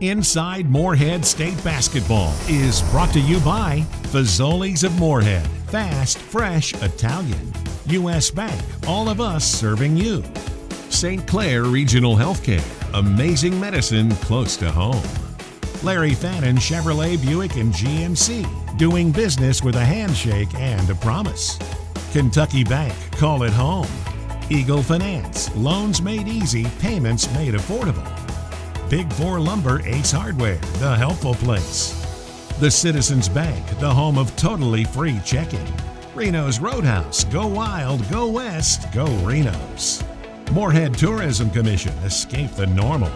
Inside Morehead State Basketball is brought to you by Fazoli's of Morehead. Fast, fresh, Italian. U.S. Bank, all of us serving you. St. Clair Regional Healthcare, amazing medicine close to home. Larry Fannin Chevrolet Buick and GMC, doing business with a handshake and a promise. Kentucky Bank, call it home. Eagle Finance, loans made easy, payments made affordable. Big Four Lumber, Ace Hardware, the helpful place. The Citizens Bank, the home of totally free checking. Reno's Roadhouse, go wild, go west, go Reno's. Morehead Tourism Commission, escape the normal.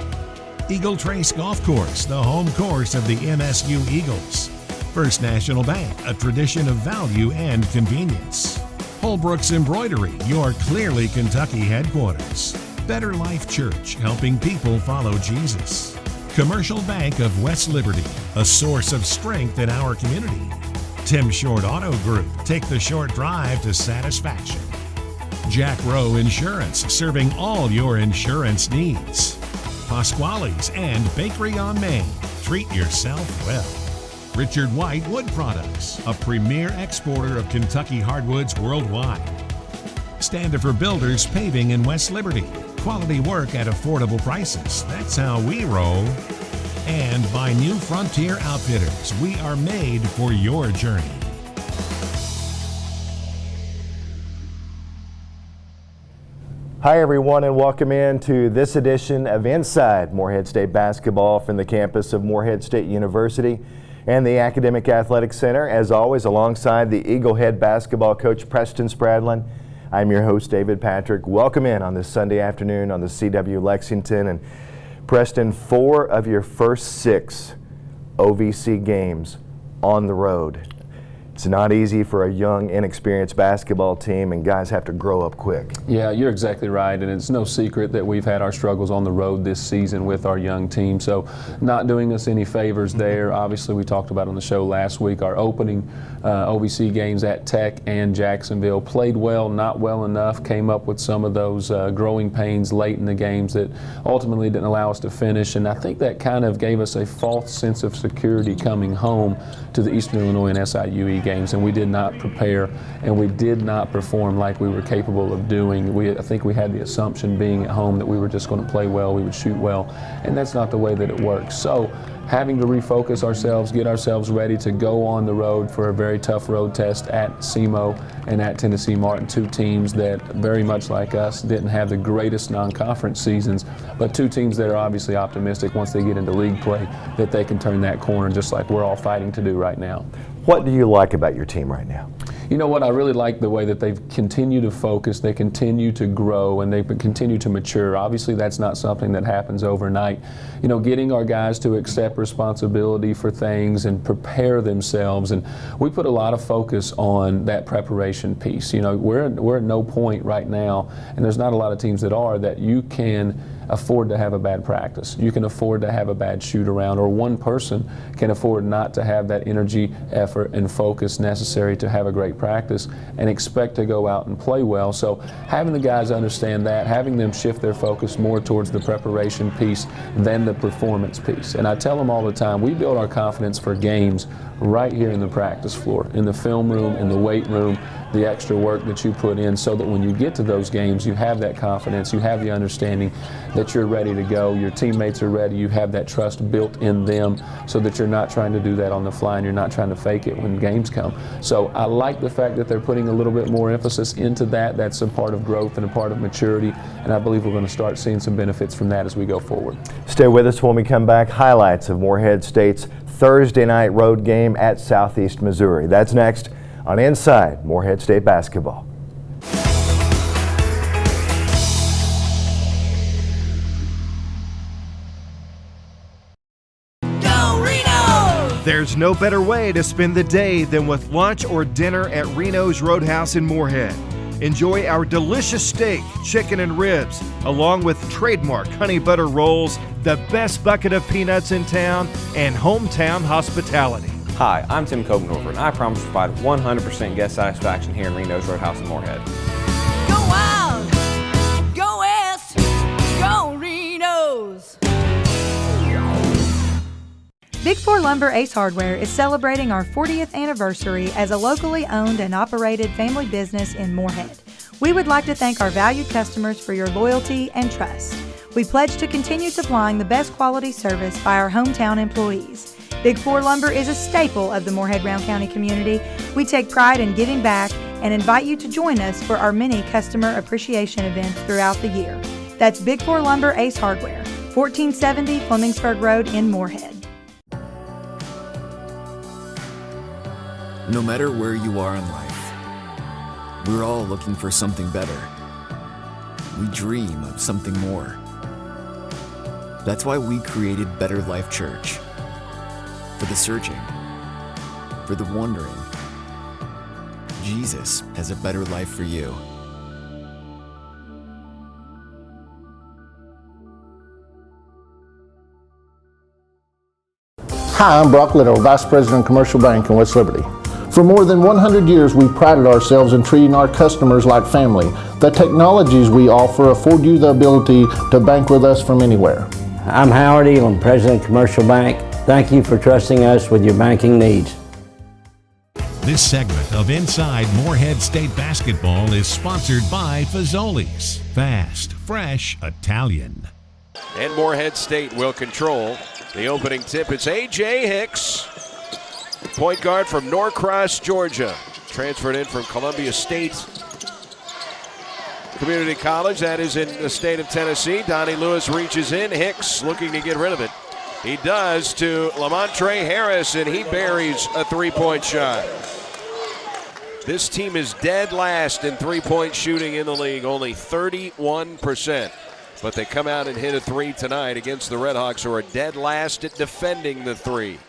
Eagle Trace Golf Course, the home course of the MSU Eagles. First National Bank, a tradition of value and convenience. Holbrook's Embroidery, your clearly Kentucky headquarters. Better Life Church, helping people follow Jesus. Commercial Bank of West Liberty, a source of strength in our community. Tim Short Auto Group, take the short drive to satisfaction. Jack Rowe Insurance, serving all your insurance needs. Pasquale's and Bakery on Main, treat yourself well. Richard White Wood Products, a premier exporter of Kentucky hardwoods worldwide. Standifer Builders Paving in West Liberty, quality work at affordable prices, that's how we roll. And by New Frontier Outfitters, we are made for your journey. Hi everyone, and welcome in to this edition of Inside Morehead State Basketball from the campus of Morehead State University and the Academic Athletic Center. As always, alongside the Eagle head basketball coach Preston Spradlin, I'm your host David Patrick. Welcome in on this Sunday afternoon on the CW Lexington. And Preston, 4 of your first 6 OVC games on the road. It's not easy for a young, inexperienced basketball team, and guys have to grow up quick. Yeah, you're exactly right, and it's no secret that we've had our struggles on the road this season with our young team, so not doing us any favors there. Obviously, we talked about on the show last week, our opening OVC games at Tech and Jacksonville played well, not well enough, came up with some of those growing pains late in the games that ultimately didn't allow us to finish, and I think that kind of gave us a false sense of security coming home to the Eastern Illinois and SIUE games, and we did not prepare and we did not perform like we were capable of doing. I think we had the assumption being at home that we were just going to play well, we would shoot well, and that's not the way that it works. So having to refocus ourselves, get ourselves ready to go on the road for a very tough road test at SEMO and at Tennessee Martin, 2 teams that very much like us didn't have the greatest non-conference seasons, but 2 teams that are obviously optimistic once they get into league play that they can turn that corner just like we're all fighting to do right now. What do you like about your team right now? You know what, I really like the way that they've continued to focus, they continue to grow, and they continue to mature. Obviously, that's not something that happens overnight. You know, getting our guys to accept responsibility for things and prepare themselves, and we put a lot of focus on that preparation piece. You know, we're at no point right now, and there's not a lot of teams that are, that you can afford to have a bad practice. You can afford to have a bad shoot around, or one person can afford not to have that energy, effort, and focus necessary to have a great practice and expect to go out and play well. So having the guys understand that, having them shift their focus more towards the preparation piece than the performance piece. And I tell them all the time, we build our confidence for games right here in the practice floor, in the film room, in the weight room, the extra work that you put in, so that when you get to those games, you have that confidence, you have the understanding that you're ready to go, your teammates are ready, you have that trust built in them, so that you're not trying to do that on the fly and you're not trying to fake it when games come. So I like the fact that they're putting a little bit more emphasis into that. That's a part of growth and a part of maturity, and I believe we're going to start seeing some benefits from that as we go forward. Stay with us when we come back. Highlights of Morehead State's Thursday night road game at Southeast Missouri. That's next on Inside Morehead State Basketball. There's no better way to spend the day than with lunch or dinner at Reno's Roadhouse in Morehead. Enjoy our delicious steak, chicken, and ribs, along with trademark honey butter rolls, the best bucket of peanuts in town, and hometown hospitality. Hi, I'm Tim Kobendorfer, and I promise to provide 100% guest satisfaction here in Reno's Roadhouse in Morehead. Go wild, go west, go Reno's. Four Lumber Ace Hardware is celebrating our 40th anniversary as a locally owned and operated family business in Morehead. We would like to thank our valued customers for your loyalty and trust. We pledge to continue supplying the best quality service by our hometown employees. Big Four Lumber is a staple of the Morehead-Round County community. We take pride in giving back and invite you to join us for our many customer appreciation events throughout the year. That's Big Four Lumber Ace Hardware, 1470 Flemingsburg Road in Morehead. No matter where you are in life, we're all looking for something better. We dream of something more. That's why we created Better Life Church. For the searching, for the wondering, Jesus has a better life for you. Hi, I'm Brock Little, Vice President of Commercial Bank in West Liberty. For more than 100 years, we've prided ourselves in treating our customers like family. The technologies we offer afford you the ability to bank with us from anywhere. I'm Howard Elam, President of Commercial Bank. Thank you for trusting us with your banking needs. This segment of Inside Morehead State Basketball is sponsored by Fazoli's, fast, fresh Italian. And Morehead State will control the opening tip. It's AJ Hicks, point guard from Norcross, Georgia. Transferred in from Columbia State Community College, that is in the state of Tennessee. Donnie Lewis reaches in. Hicks looking to get rid of it. He does to Lamontre Harris, and he buries a three-point shot. This team is dead last in three-point shooting in the league, only 31%. But they come out and hit a three tonight against the Redhawks, who are dead last at defending the three.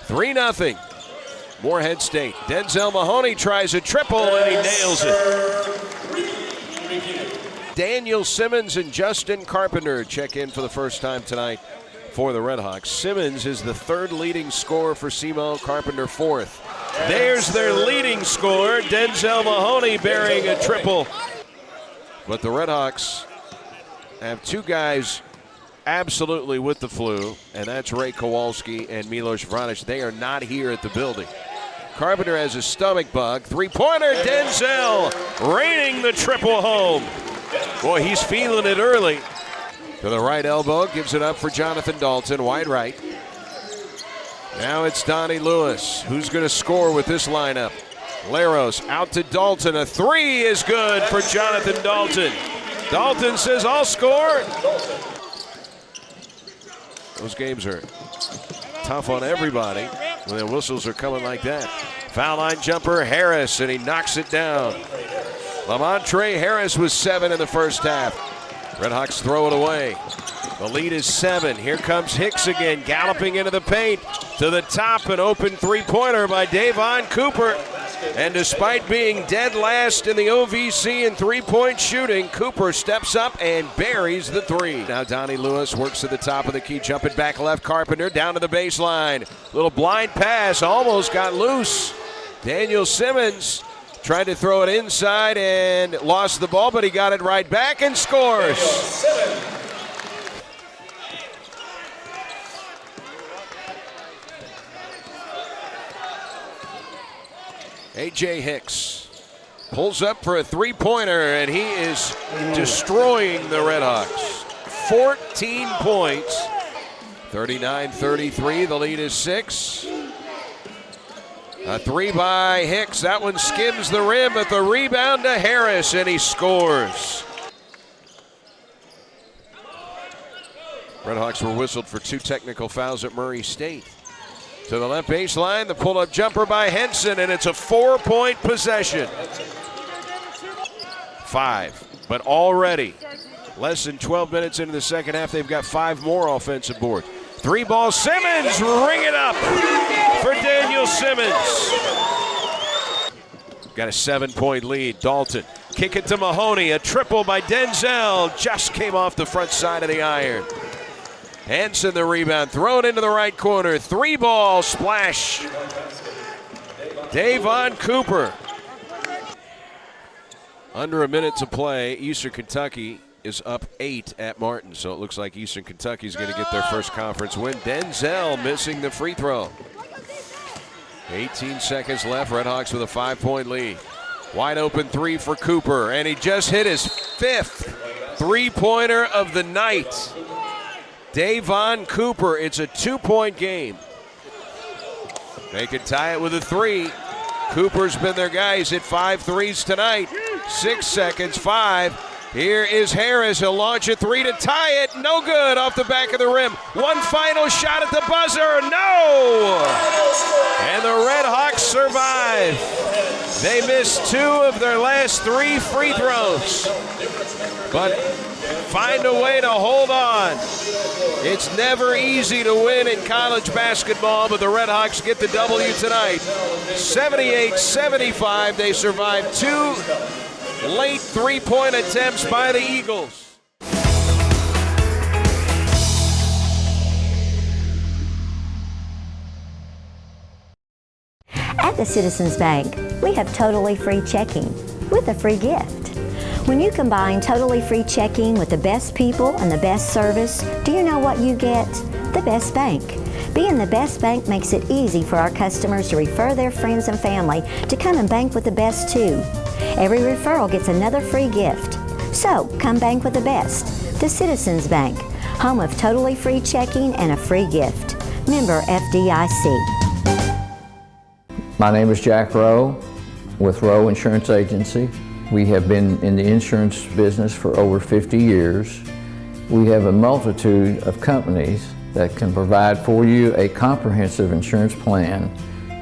3-0. Morehead State. Denzel Mahoney tries a triple, and he nails it. Daniel Simmons and Justin Carpenter check in for the first time tonight for the Redhawks. Simmons is the third leading scorer for SEMO, Carpenter fourth. There's their leading scorer, Denzel Mahoney, burying a triple. But the Redhawks have two guys absolutely with the flu, and that's Ray Kowalski and Milos Vranic. They are not here at the building. Carpenter has a stomach bug. Three-pointer, Denzel raining the triple home. Boy, he's feeling it early. To the right elbow, gives it up for Jonathan Dalton, wide right. Now it's Donnie Lewis. Who's going to score with this lineup? Laros out to Dalton. A three is good for Jonathan Dalton. Dalton says, I'll score. Those games are tough on everybody when the whistles are coming like that. Foul line jumper, Harris, and he knocks it down. Lamontre Harris was 7 in the first half. Redhawks throw it away. The lead is 7. Here comes Hicks again, galloping into the paint. To the top, an open three-pointer by Davon Cooper. And despite being dead last in the OVC in three-point shooting, Cooper steps up and buries the three. Now Donnie Lewis works to the top of the key, jumping back left. Carpenter down to the baseline. Little blind pass, almost got loose. Daniel Simmons tried to throw it inside and lost the ball, but he got it right back and scores. AJ Hicks pulls up for a three-pointer, and he is destroying the Redhawks. 14 points, 39-33. The lead is 6. A three by Hicks. That one skims the rim, but the rebound to Harris, and he scores. Redhawks were whistled for 2 technical fouls at Murray State. To the left baseline, the pull-up jumper by Henson, and it's a 4-point possession. 5, but already less than 12 minutes into the second half, they've got 5 more offensive boards. 3-ball, Simmons, ring it up for Daniel Simmons. Got a 7-point lead. Dalton, kick it to Mahoney. A triple by Denzel, just came off the front side of the iron. Hanson the rebound, thrown into the right corner. 3-ball, splash. Davon Cooper. Under a minute to play, Eastern Kentucky is up 8 at Martin. So it looks like Eastern Kentucky is going to get their first conference win. Denzel missing the free throw. 18 seconds left. Redhawks with a 5-point lead. Wide open three for Cooper, and he just hit his 5th three-pointer of the night. Davon Cooper, it's a 2-point game. They could tie it with a 3. Cooper's been their guy. He's hit 5 threes tonight. 6 seconds, 5. Here is Harris. He'll launch a 3 to tie it. No good off the back of the rim. One final shot at the buzzer. No! And the Redhawks survive. They missed 2 of their last 3 free throws, but find a way to hold on. It's never easy to win in college basketball, but the Redhawks get the W tonight. 78-75. They survive 2 late 3-point attempts by the Eagles. At the Citizens Bank, we have totally free checking with a free gift. When you combine totally free checking with the best people and the best service, do you know what you get? The best bank. Being the best bank makes it easy for our customers to refer their friends and family to come and bank with the best too. Every referral gets another free gift. So, come bank with the best. The Citizens Bank, home of totally free checking and a free gift. Member FDIC. My name is Jack Rowe with Rowe Insurance Agency. We have been in the insurance business for over 50 years. We have a multitude of companies that can provide for you a comprehensive insurance plan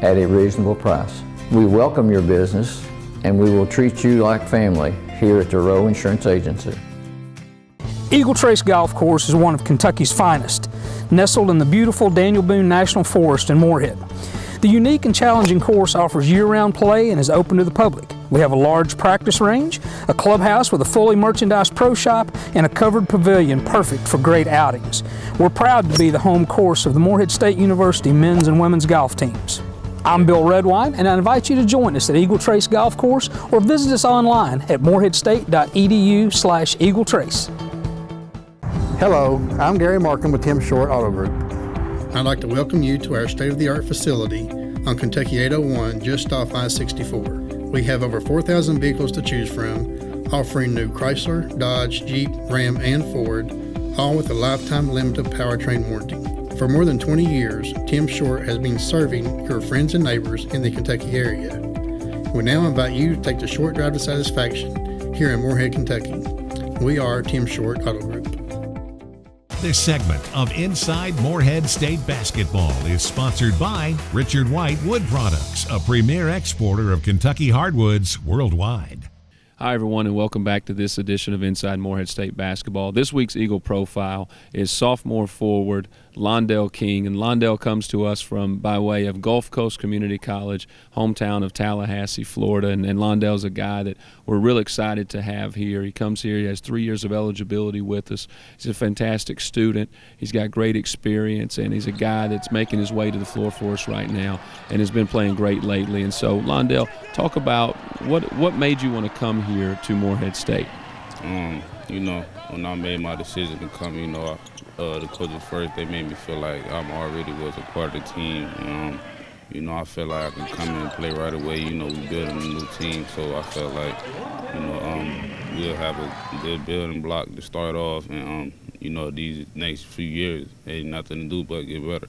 at a reasonable price. We welcome your business and we will treat you like family here at the Rowe Insurance Agency. Eagle Trace Golf Course is one of Kentucky's finest, nestled in the beautiful Daniel Boone National Forest in Morehead. The unique and challenging course offers year-round play and is open to the public. We have a large practice range, a clubhouse with a fully merchandised pro shop, and a covered pavilion perfect for great outings. We're proud to be the home course of the Morehead State University men's and women's golf teams. I'm Bill Redwine, and I invite you to join us at Eagle Trace Golf Course or visit us online at moreheadstate.edu/EagleTrace. Hello, I'm Gary Markham with Tim Short Auto Group. I'd like to welcome you to our state-of-the-art facility on Kentucky 801, just off I-64. We have over 4,000 vehicles to choose from, offering new Chrysler, Dodge, Jeep, Ram, and Ford, all with a lifetime limited powertrain warranty. For more than 20 years, Tim Short has been serving your friends and neighbors in the Kentucky area. We now invite you to take the short drive to satisfaction here in Morehead, Kentucky. We are Tim Short Auto Group. This segment of Inside Morehead State Basketball is sponsored by Richard White Wood Products, a premier exporter of Kentucky hardwoods worldwide. Hi, everyone, and welcome back to this edition of Inside Morehead State Basketball. This week's Eagle profile is sophomore forward Londell King, and Londell comes to us from by way of Gulf Coast Community College, hometown of Tallahassee, Florida, and Londell's a guy that we're real excited to have here. He comes here, he has 3 years of eligibility with us. He's a fantastic student. He's got great experience, and he's a guy that's making his way to the floor for us right now and has been playing great lately. And so, Londell, talk about what made you want to come here to Morehead State? When I made my decision to come, the coaches first, they made me feel like I already was a part of the team. I felt like I can come in and play right away. We building a new team, so I felt like, we'll have a good building block to start off. And, these next few years, ain't nothing to do but get better.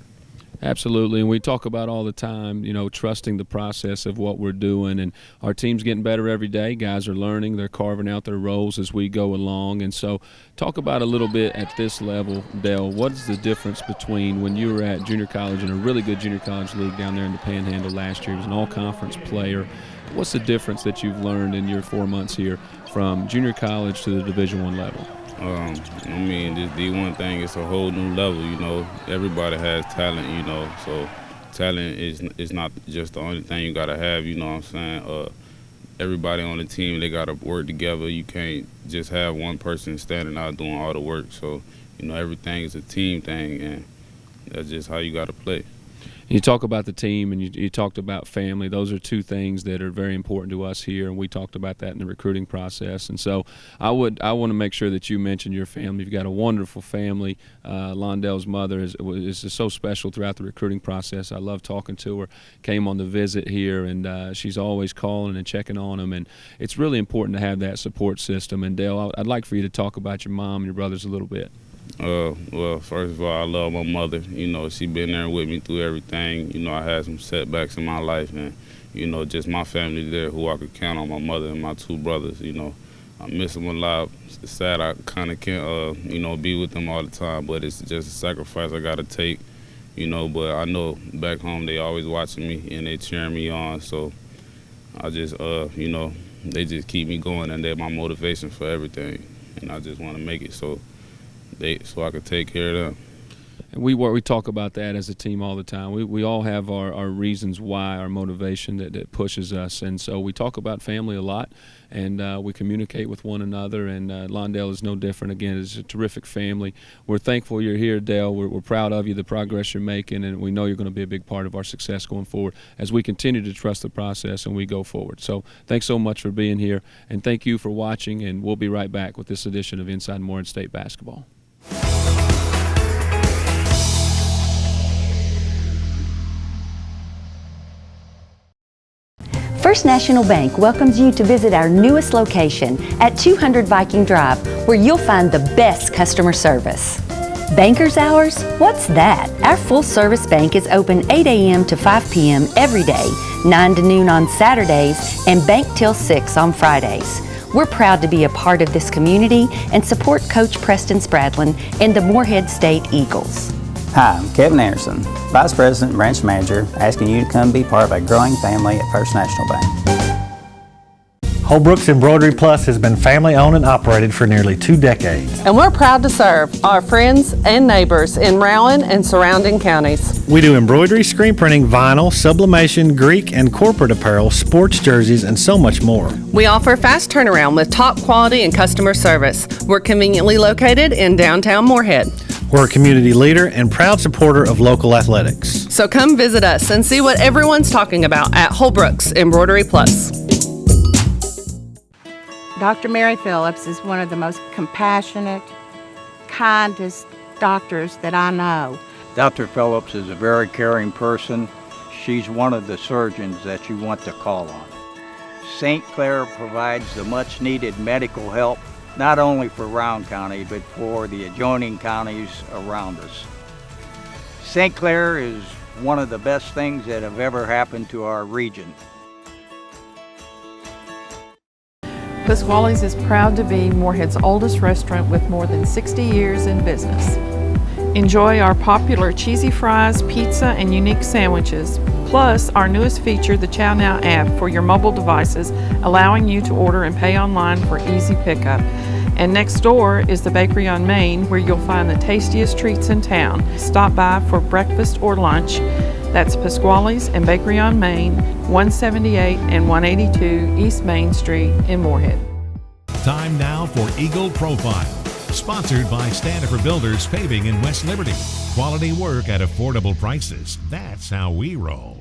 Absolutely, and we talk about all the time, trusting the process of what we're doing, and our team's getting better every day. Guys are learning, they're carving out their roles as we go along, and so talk about a little bit at this level, Dale, what is the difference between when you were at junior college in a really good junior college league down there in the Panhandle last year, as an all-conference player? What's the difference that you've learned in your 4 months here from junior college to the Division I level? This D1 thing is a whole new level, Everybody has talent, so talent is not just the only thing you got to have, you know what I'm saying? Everybody on the team, they got to work together. You can't just have one person standing out doing all the work. So, everything is a team thing, and that's just how you got to play. You talk about the team and you talked about family. Those are two things that are very important to us here, and we talked about that in the recruiting process. And so I want to make sure that you mention your family. You've got a wonderful family. Londell's mother is so special throughout the recruiting process. I love talking to her. Came on the visit here, and she's always calling and checking on them. And it's really important to have that support system. And Dale, I'd like for you to talk about your mom and your brothers a little bit. Well, first of all, I love my mother. You know, she been there with me through everything. You know, I had some setbacks in my life, and, you know, just my family there who I could count on, my mother and my two brothers. You know, I miss them a lot. It's sad I kind of can't, you know, be with them all the time, but it's just a sacrifice I got to take, you know. But I know back home they always watching me and they cheering me on, so I just, you know, they just keep me going, and they're my motivation for everything, and I just want to make it so I could take care of them. And we talk about that as a team all the time. We all have our reasons why, our motivation that pushes us. And so we talk about family a lot, and we communicate with one another. And Londell is no different. Again, it's a terrific family. We're thankful you're here, Dale. We're proud of you, the progress you're making, and we know you're going to be a big part of our success going forward as we continue to trust the process and we go forward. So thanks so much for being here, and thank you for watching, and we'll be right back with this edition of Inside Morehead State Basketball. First National Bank welcomes you to visit our newest location at 200 Viking Drive, where you'll find the best customer service. Banker's hours? What's that? Our full-service bank is open 8 a.m. to 5 p.m. every day, 9 to noon on Saturdays, and bank till 6 on Fridays. We're proud to be a part of this community and support Coach Preston Spradlin and the Morehead State Eagles. Hi, I'm Kevin Anderson, Vice President and Branch Manager, asking you to come be part of a growing family at First National Bank. Holbrook's Embroidery Plus has been family owned and operated for nearly 2 decades. And we're proud to serve our friends and neighbors in Rowan and surrounding counties. We do embroidery, screen printing, vinyl, sublimation, Greek and corporate apparel, sports jerseys, and so much more. We offer fast turnaround with top quality and customer service. We're conveniently located in downtown Morehead. We're a community leader and proud supporter of local athletics. So come visit us and see what everyone's talking about at Holbrook's Embroidery Plus. Dr. Mary Phillips is one of the most compassionate, kindest doctors that I know. Dr. Phillips is a very caring person. She's one of the surgeons that you want to call on. St. Clair provides the much-needed medical help, not only for Rowan County, but for the adjoining counties around us. St. Clair is one of the best things that have ever happened to our region. Pasquale's is proud to be Morehead's oldest restaurant with more than 60 years in business. Enjoy our popular cheesy fries, pizza, and unique sandwiches, plus our newest feature, the Chow Now app for your mobile devices, allowing you to order and pay online for easy pickup. And next door is the Bakery on Main, where you'll find the tastiest treats in town. Stop by for breakfast or lunch. That's Pasquale's and Bakery on Main, 178 and 182 East Main Street in Morehead. Time now for Eagle Profile, sponsored by Standifer Builders Paving in West Liberty. Quality work at affordable prices. That's how we roll.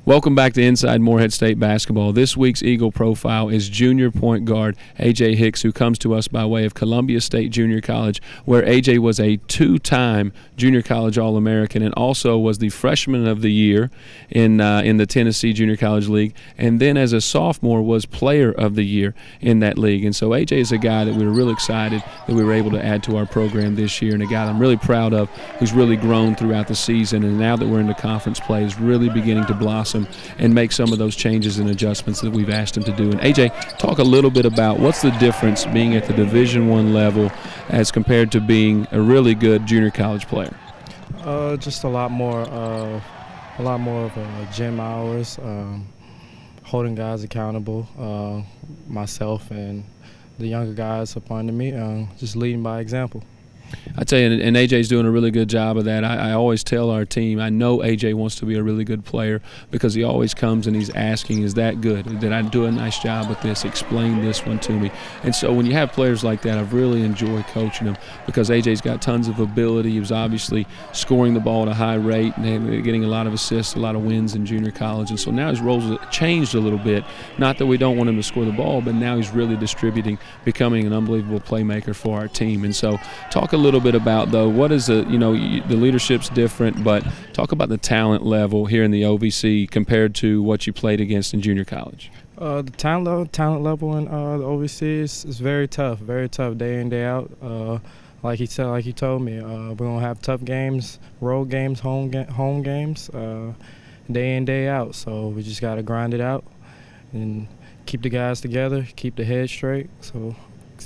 Welcome back to Inside Morehead State Basketball. This week's Eagle Profile is junior point guard AJ Hicks, who comes to us by way of Columbia State Junior College, where AJ was a 2-time Junior College All-American and also was the Freshman of the Year in the Tennessee Junior College League, and then as a sophomore was Player of the Year in that league. And so AJ is a guy that we were really excited that we were able to add to our program this year, and a guy that I'm really proud of who's really grown throughout the season, and now that we're into conference play is really beginning to blossom and make some of those changes and adjustments that we've asked him to do. And AJ, talk a little bit about what's the difference being at the Division I level as compared to being a really good junior college player. Just a lot more of gym hours, holding guys accountable, myself and the younger guys up under me, just leading by example. I tell you, and AJ's doing a really good job of that. I always tell our team, I know AJ wants to be a really good player because he always comes and he's asking, is that good? Did I do a nice job with this? Explain this one to me. And so when you have players like that, I've really enjoyed coaching them because AJ's got tons of ability. He was obviously scoring the ball at a high rate and getting a lot of assists, a lot of wins in junior college. And so now his roles have changed a little bit. Not that we don't want him to score the ball, but now he's really distributing, becoming an unbelievable playmaker for our team. And so talk a little bit about, though, what is the leadership's different, but talk about the talent level here in the OVC compared to what you played against in junior college. The talent level in the OVC is very tough day in, day out. Like he told me, we're gonna have tough games, road games, home games, day in, day out. So we just gotta grind it out and keep the guys together, keep the head straight, so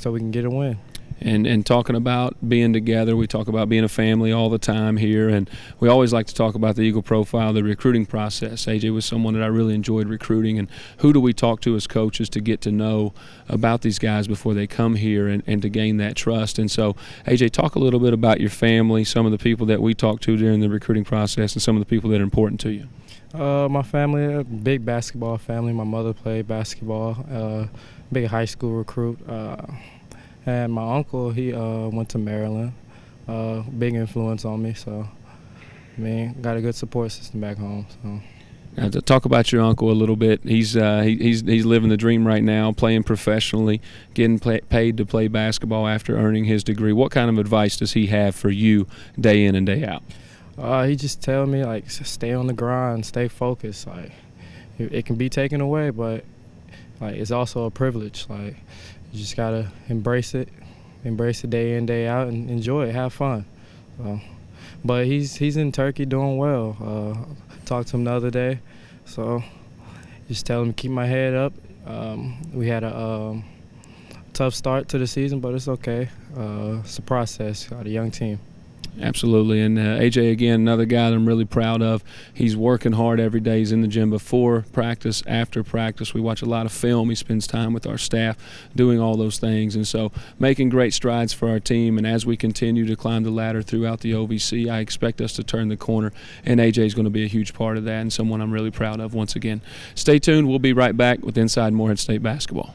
we can get a win. And talking about being together, we talk about being a family all the time here, and we always like to talk about the Eagle profile, the recruiting process. AJ was someone that I really enjoyed recruiting, and who do we talk to as coaches to get to know about these guys before they come here and to gain that trust. And so, AJ, talk a little bit about your family, some of the people that we talk to during the recruiting process, and some of the people that are important to you. My family, a big basketball family. My mother played basketball, big high school recruit. And my uncle, he went to Maryland, big influence on me. So, got a good support system back home. So. Now, to talk about your uncle a little bit, he's living the dream right now, playing professionally, getting paid to play basketball after earning his degree. What kind of advice does he have for you day in and day out? He just tell me, like, stay on the grind, stay focused. Like, it can be taken away, but like it's also a privilege. Like, you just gotta embrace it day in, day out, and enjoy it, have fun. But he's in Turkey doing well. Talked to him the other day, so just tell him to keep my head up. We had a tough start to the season, but it's okay. It's a process. Got a young team. Absolutely, and AJ, again, another guy that I'm really proud of. He's working hard every day. He's in the gym before practice, after practice. We watch a lot of film. He spends time with our staff doing all those things, and so making great strides for our team. And as we continue to climb the ladder throughout the OVC, I expect us to turn the corner, and AJ is going to be a huge part of that and someone I'm really proud of once again. Stay tuned. We'll be right back with Inside Morehead State Basketball.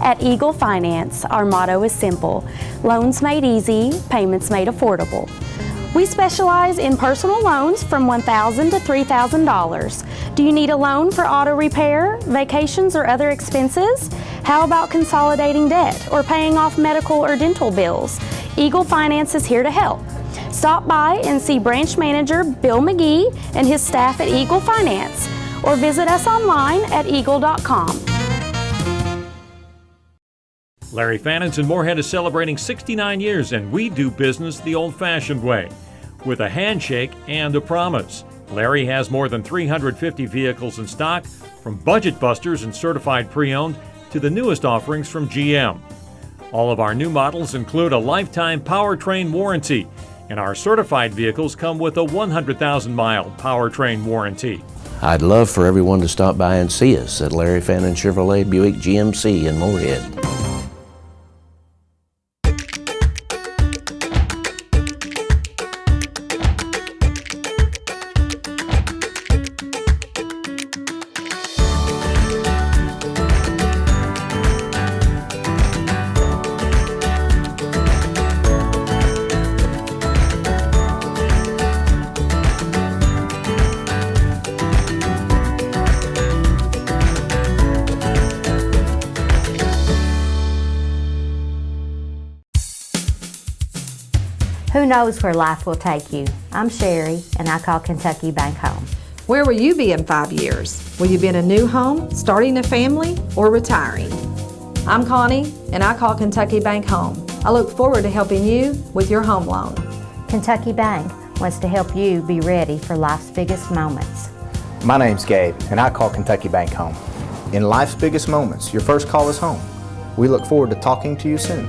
At Eagle Finance, our motto is simple: loans made easy, payments made affordable. We specialize in personal loans from $1,000 to $3,000. Do you need a loan for auto repair, vacations, or other expenses? How about consolidating debt or paying off medical or dental bills? Eagle Finance is here to help. Stop by and see branch manager Bill McGee and his staff at Eagle Finance, or visit us online at eagle.com. Larry Fannon's in Morehead is celebrating 69 years, and we do business the old-fashioned way, with a handshake and a promise. Larry has more than 350 vehicles in stock, from budget busters and certified pre-owned to the newest offerings from GM. All of our new models include a lifetime powertrain warranty, and our certified vehicles come with a 100,000-mile powertrain warranty. I'd love for everyone to stop by and see us at Larry Fannin Chevrolet Buick GMC in Morehead. Who knows where life will take you? I'm Sherry, and I call Kentucky Bank home. Where will you be in 5 years? Will you be in a new home, starting a family, or retiring? I'm Connie, and I call Kentucky Bank home. I look forward to helping you with your home loan. Kentucky Bank wants to help you be ready for life's biggest moments. My name's Gabe, and I call Kentucky Bank home. In life's biggest moments, your first call is home. We look forward to talking to you soon.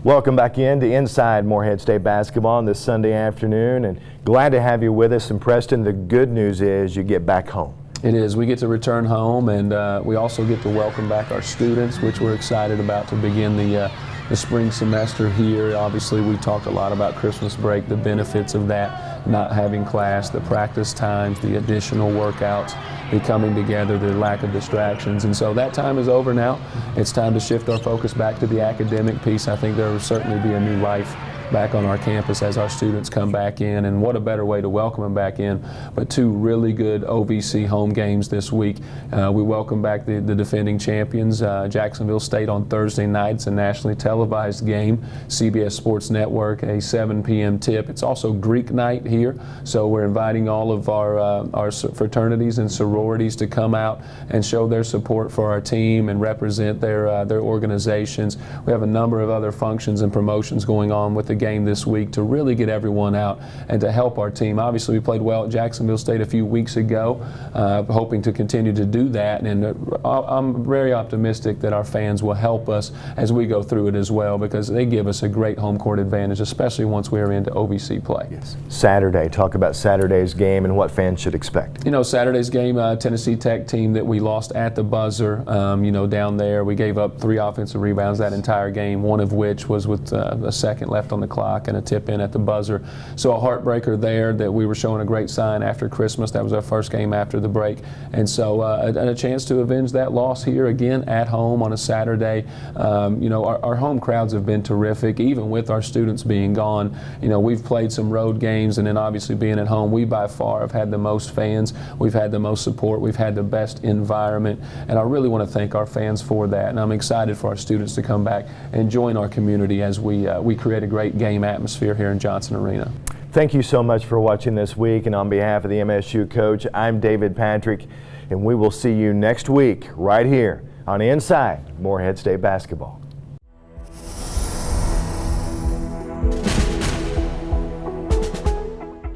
Welcome back in to Inside Morehead State Basketball on this Sunday afternoon, and glad to have you with us. And Preston, the good news is you get back home. It is. We get to return home, and we also get to welcome back our students, which we're excited about to begin the spring semester here. Obviously, we talked a lot about Christmas break, the benefits of that, not having class, the practice times, the additional workouts, the coming together, the lack of distractions. And so that time is over now. It's time to shift our focus back to the academic piece. I think there will certainly be a new life back on our campus as our students come back in, and what a better way to welcome them back in. But two really good OVC home games this week. We welcome back the defending champions, Jacksonville State, on Thursday night. It's a nationally televised game, CBS Sports Network, a 7 p.m. tip. It's also Greek night here, so we're inviting all of our fraternities and sororities to come out and show their support for our team and represent their organizations. We have a number of other functions and promotions going on with the game this week to really get everyone out and to help our team. Obviously, we played well at Jacksonville State a few weeks ago, hoping to continue to do that, and I'm very optimistic that our fans will help us as we go through it as well, because they give us a great home court advantage, especially once we're into OVC play. Yes. Saturday, talk about Saturday's game and what fans should expect. You know, Saturday's game, Tennessee Tech team that we lost at the buzzer, you know, down there. We gave up 3 offensive rebounds that entire game, one of which was with a second left on the clock and a tip in at the buzzer. So a heartbreaker there, that we were showing a great sign after Christmas. That was our first game after the break. And so a chance to avenge that loss here again at home on a Saturday. You know, our home crowds have been terrific, even with our students being gone. You know, we've played some road games, and then obviously being at home, we by far have had the most fans. We've had the most support. We've had the best environment. And I really want to thank our fans for that. And I'm excited for our students to come back and join our community as we create a great game atmosphere here in Johnson Arena. Thank you so much for watching this week, and on behalf of the MSU coach, I'm David Patrick, and we will see you next week right here on Inside Morehead State Basketball.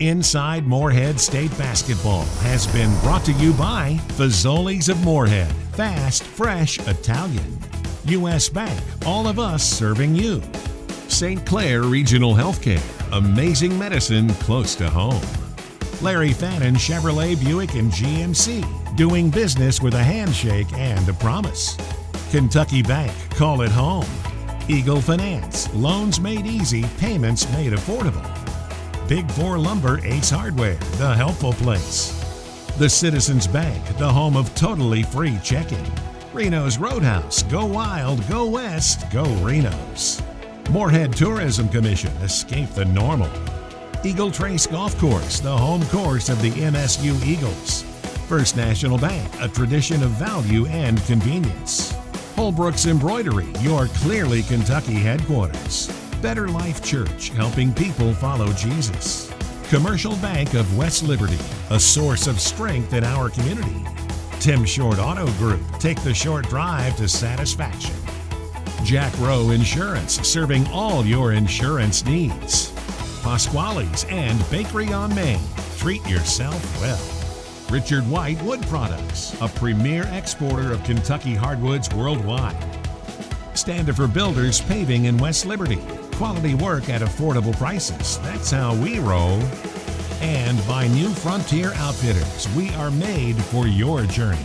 Inside Morehead State Basketball has been brought to you by Fazoli's of Morehead, fast, fresh Italian. U.S. Bank, all of us serving you. St. Clair Regional Healthcare, amazing medicine close to home. Larry Fannin Chevrolet Buick and GMC, doing business with a handshake and a promise. Kentucky Bank, call it home. Eagle Finance, loans made easy, payments made affordable. Big 4 Lumber, Ace Hardware, the helpful place. The Citizens Bank, the home of totally free checking. Reno's Roadhouse, go wild, go west, go Reno's. Morehead Tourism Commission, escape the normal. Eagle Trace Golf Course, the home course of the MSU Eagles. First National Bank, a tradition of value and convenience. Holbrook's Embroidery, your clearly Kentucky headquarters. Better Life Church, helping people follow Jesus. Commercial Bank of West Liberty, a source of strength in our community. Tim Short Auto Group, take the short drive to satisfaction. Jack Rowe Insurance, serving all your insurance needs. Pasquale's and Bakery on Main, treat yourself well. Richard White Wood Products, a premier exporter of Kentucky hardwoods worldwide. Standifer Builders Paving in West Liberty, quality work at affordable prices, that's how we roll. And by New Frontier Outfitters, we are made for your journey.